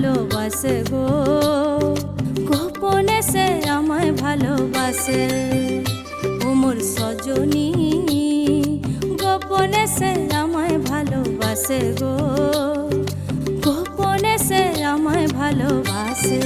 ভালোবাসে গো, গোপনে সে আমায় ভালোবাসে। ও মোর সজনী গোপনে সে আমায় ভালোবাসে গো, গোপনে সে আমায় ভালোবাসে।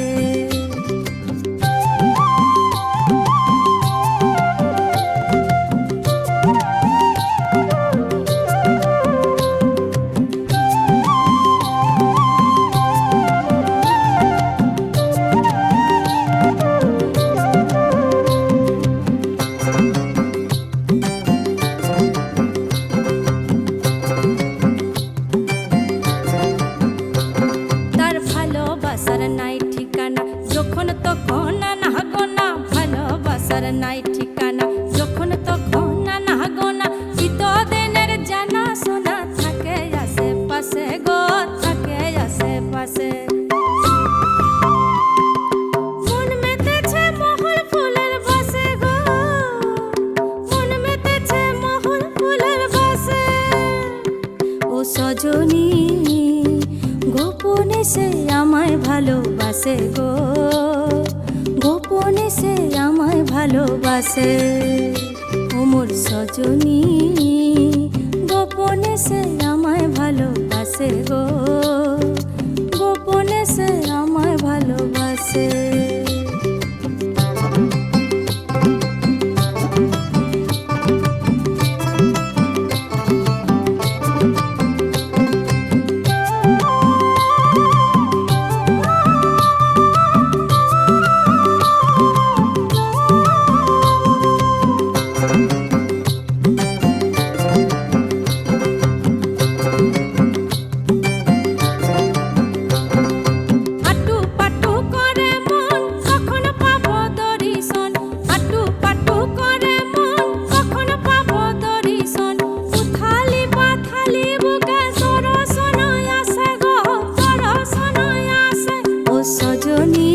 ভালোবাসার নাই ঠিকানা যখন তখন না গোনা, ভালোবাসার নাই ঠিকানা যখন তখন না গোনা। চিতদিনের জানা শোনা থাকে আশেপাশে গো, থাকে আশেপাশে। মন মেতেছে মহল ফুলের বাসে গো, মন মেতেছে মহল ফুলের বাসে। ও সজনী গোপনে সে আমায় ভালোবাসে গো, গোপনে সে আমায় ভালোবাসে। ও মোর সজনী গোপনে সে আমায় ভালোবাসে গো, গোপনে সে আমায় ভালোবাসে। সজনী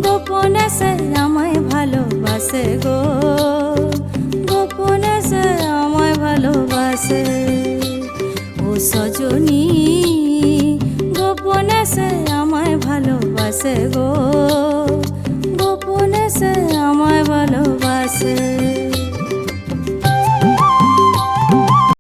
গোপনে সে আমায় ভালোবাসে গো, গোপনে সে আমায় ভালোবাসে। ও সজনী গোপনে সে আমায় ভালোবাসে গো, গোপনে সে আমায় ভালোবাসে।